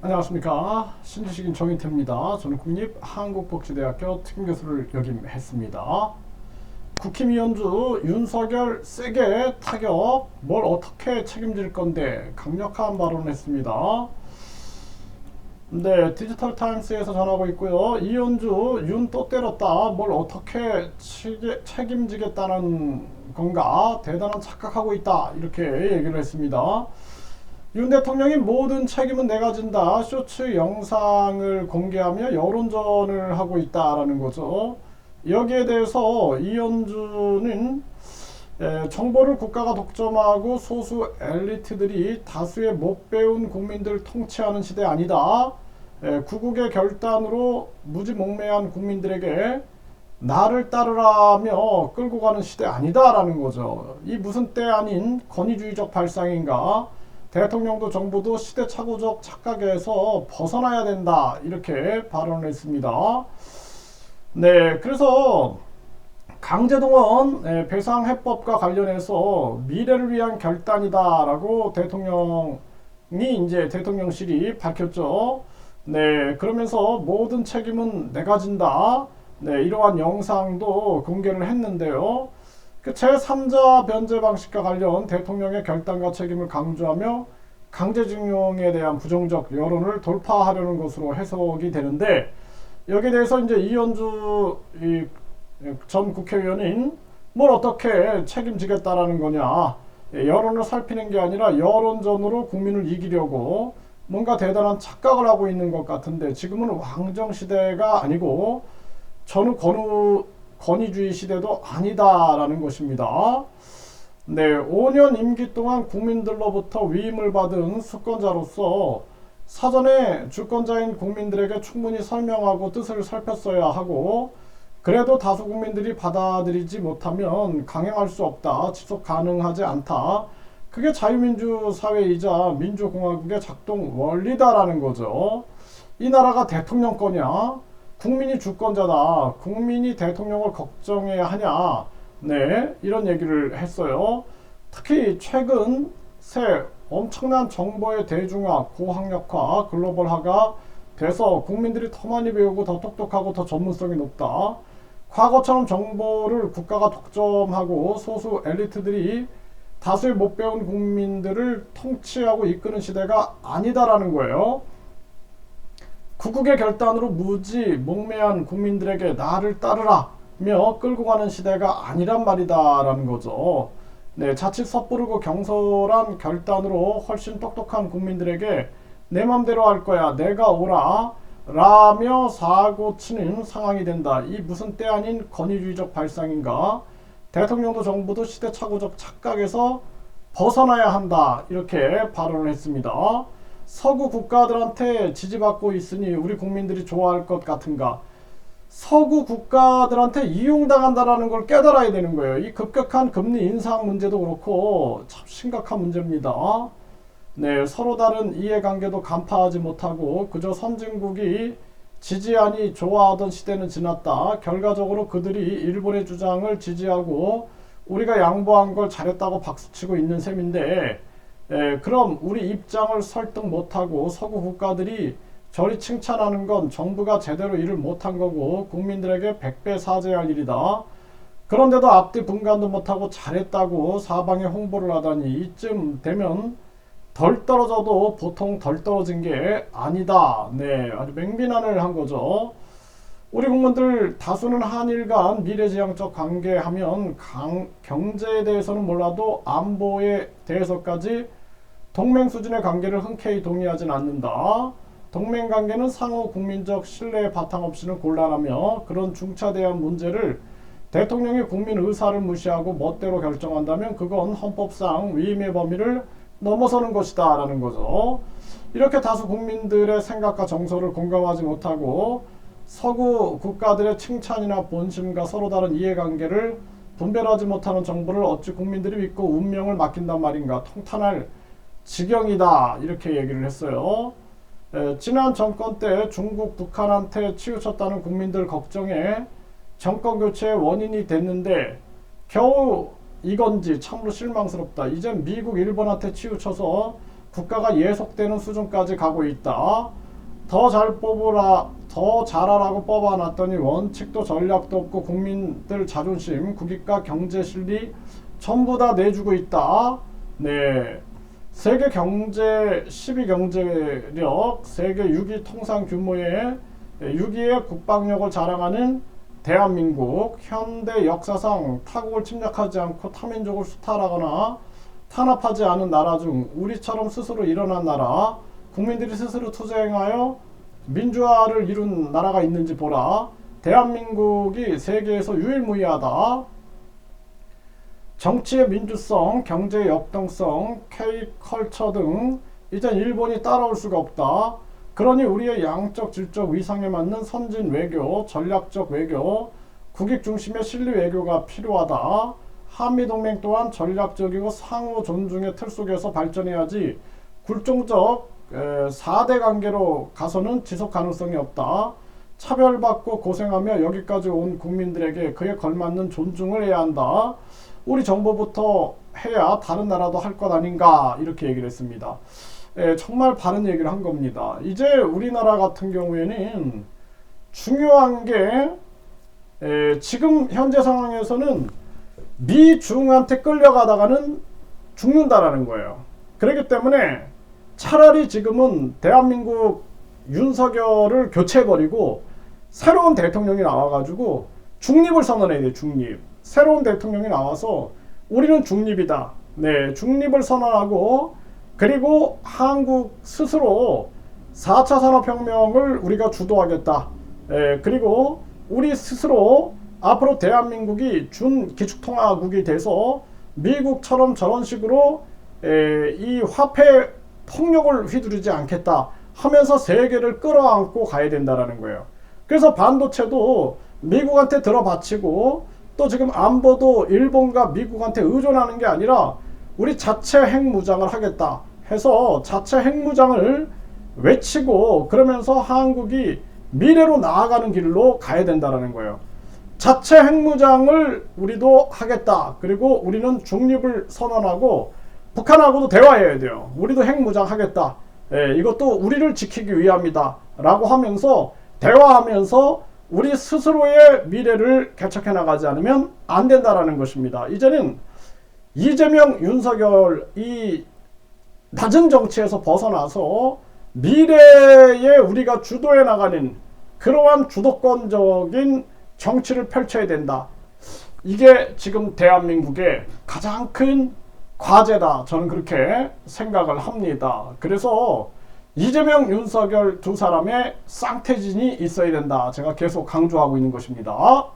안녕하십니까. 신지식인 정인태입니다. 저는 국립한국복지대학교 특임교수를 역임했습니다. 국힘 위원주 윤석열 세게 타격, 뭘 어떻게 책임질 건데 강력한 발언을 했습니다. 네, 디지털타임스에서 전하고 있고요. 이현주 윤 또 때렸다. 뭘 어떻게 책임지겠다는 건가? 대단한 착각하고 있다. 이렇게 얘기를 했습니다. 윤 대통령이 모든 책임은 내가 진다. 쇼츠 영상을 공개하며 여론전을 하고 있다라는 거죠. 여기에 대해서 이현주는 정보를 국가가 독점하고 소수 엘리트들이 다수의 못 배운 국민들을 통치하는 시대 아니다. 구국의 결단으로 무지몽매한 국민들에게 나를 따르라며 끌고 가는 시대 아니다라는 거죠. 이 무슨 때 아닌 권위주의적 발상인가? 대통령도 정부도 시대착오적 착각에서 벗어나야 된다. 이렇게 발언을 했습니다. 네, 그래서 강제동원 배상해법과 관련해서 미래를 위한 결단이다라고 대통령이 이제 대통령실이 밝혔죠. 네, 그러면서 모든 책임은 내가 진다. 네, 이러한 영상도 공개를 했는데요. 그 제3자 변제 방식과 관련 대통령의 결단과 책임을 강조하며 강제징용에 대한 부정적 여론을 돌파하려는 것으로 해석이 되는데, 여기에 대해서 이제 이현주 전 국회의원인 뭘 어떻게 책임지겠다라는 거냐, 여론을 살피는 게 아니라 여론전으로 국민을 이기려고 뭔가 대단한 착각을 하고 있는 것 같은데, 지금은 왕정 시대가 아니고 권위주의 시대도 아니다라는 것입니다. 네, 5년 임기 동안 국민들로부터 위임을 받은 수권자로서 사전에 주권자인 국민들에게 충분히 설명하고 뜻을 살폈어야 하고, 그래도 다수 국민들이 받아들이지 못하면 강행할 수 없다, 지속 가능하지 않다. 그게 자유민주 사회이자 민주공화국의 작동 원리다라는 거죠. 이 나라가 대통령권이야. 국민이 주권자다. 국민이 대통령을 걱정해야 하냐. 네, 이런 얘기를 했어요. 특히 최근 새 엄청난 정보의 대중화, 고학력화, 글로벌화가 돼서 국민들이 더 많이 배우고 더 똑똑하고 더 전문성이 높다. 과거처럼 정보를 국가가 독점하고 소수 엘리트들이 다수의 못 배운 국민들을 통치하고 이끄는 시대가 아니다라는 거예요. 구국의 결단으로 무지몽매한 국민들에게 나를 따르라며 끌고 가는 시대가 아니란 말이다라는 거죠. 네, 자칫 섣부르고 경솔한 결단으로 훨씬 똑똑한 국민들에게 내 맘대로 할 거야, 내가 오라 라며 사고치는 상황이 된다. 이 무슨 때 아닌 권위주의적 발상인가? 대통령도 정부도 시대착오적 착각에서 벗어나야 한다. 이렇게 발언을 했습니다. 서구 국가들한테 지지받고 있으니 우리 국민들이 좋아할 것 같은가? 서구 국가들한테 이용당한다라는 걸 깨달아야 되는 거예요. 이 급격한 금리 인상 문제도 그렇고 참 심각한 문제입니다. 네, 서로 다른 이해관계도 간파하지 못하고 그저 선진국이 지지하니 좋아하던 시대는 지났다. 결과적으로 그들이 일본의 주장을 지지하고 우리가 양보한 걸 잘했다고 박수치고 있는 셈인데, 그럼 우리 입장을 설득 못하고 서구 국가들이 저리 칭찬하는 건 정부가 제대로 일을 못한 거고 국민들에게 100배 사죄할 일이다. 그런데도 앞뒤 분간도 못하고 잘했다고 사방에 홍보를 하다니, 이쯤 되면 덜 떨어져도 보통 덜 떨어진 게 아니다. 네, 아주 맹비난을 한 거죠. 우리 국민들 다수는 한일 간 미래지향적 관계하면 경제에 대해서는 몰라도 안보에 대해서까지 동맹 수준의 관계를 흔쾌히 동의하진 않는다. 동맹 관계는 상호 국민적 신뢰의 바탕 없이는 곤란하며, 그런 중차대한 문제를 대통령이 국민 의사를 무시하고 멋대로 결정한다면 그건 헌법상 위임의 범위를 넘어서는 것이다 라는 거죠. 이렇게 다수 국민들의 생각과 정서를 공감하지 못하고 서구 국가들의 칭찬이나 본심과 서로 다른 이해관계를 분별하지 못하는 정부를 어찌 국민들이 믿고 운명을 맡긴단 말인가. 통탄할 지경이다. 이렇게 얘기를 했어요. 지난 정권 때 중국, 북한한테 치우쳤다는 국민들 걱정에 정권 교체의 원인이 됐는데 겨우 이건지 참으로 실망스럽다. 이젠 미국, 일본한테 치우쳐서 국가가 예속되는 수준까지 가고 있다. 더 잘 뽑으라, 더 잘하라고 뽑아놨더니 원칙도 전략도 없고 국민들 자존심, 국익과 경제 실리 전부 다 내주고 있다. 네. 세계 경제 10위 경제력, 세계 6위 통상 규모의 6위의 국방력을 자랑하는 대한민국, 현대 역사상 타국을 침략하지 않고 타민족을 수탈하거나 탄압하지 않은 나라 중 우리처럼 스스로 일어난 나라, 국민들이 스스로 투쟁하여 민주화를 이룬 나라가 있는지 보라. 대한민국이 세계에서 유일무이하다. 정치의 민주성, 경제의 역동성, K컬처 등 이젠 일본이 따라올 수가 없다. 그러니 우리의 양적 질적 위상에 맞는 선진 외교, 전략적 외교, 국익 중심의 실리 외교가 필요하다. 한미동맹 또한 전략적이고 상호 존중의 틀 속에서 발전해야지 굴종적 4대 관계로 가서는 지속 가능성이 없다. 차별받고 고생하며 여기까지 온 국민들에게 그에 걸맞는 존중을 해야 한다. 우리 정부부터 해야 다른 나라도 할 것 아닌가, 이렇게 얘기를 했습니다. 정말 바른 얘기를 한 겁니다. 이제 우리나라 같은 경우에는 중요한 게 지금 현재 상황에서는 미중한테 끌려가다가는 죽는다라는 거예요. 그렇기 때문에 차라리 지금은 대한민국 윤석열을 교체해버리고 새로운 대통령이 나와가지고 중립을 선언해야 돼요. 중립. 새로운 대통령이 나와서 우리는 중립이다. 네, 중립을 선언하고, 그리고 한국 스스로 4차 산업혁명을 우리가 주도하겠다. 그리고 우리 스스로 앞으로 대한민국이 준기축통화국이 돼서 미국처럼 저런 식으로 이 화폐 폭력을 휘두르지 않겠다 하면서 세계를 끌어안고 가야 된다라는 거예요. 그래서 반도체도 미국한테 들어바치고, 또 지금 안보도 일본과 미국한테 의존하는 게 아니라 우리 자체 핵무장을 하겠다 해서 자체 핵무장을 외치고, 그러면서 한국이 미래로 나아가는 길로 가야 된다라는 거예요. 자체 핵무장을 우리도 하겠다. 그리고 우리는 중립을 선언하고 북한하고도 대화해야 돼요. 우리도 핵무장 하겠다. 이것도 우리를 지키기 위함이다 라고 하면서 대화하면서 우리 스스로의 미래를 개척해 나가지 않으면 안 된다라는 것입니다. 이제는 이재명, 윤석열 이 낮은 정치에서 벗어나서 미래에 우리가 주도해 나가는 그러한 주도권적인 정치를 펼쳐야 된다. 이게 지금 대한민국의 가장 큰 과제다. 저는 그렇게 생각을 합니다. 그래서 이재명, 윤석열 두 사람의 쌍태진이 있어야 된다. 제가 계속 강조하고 있는 것입니다.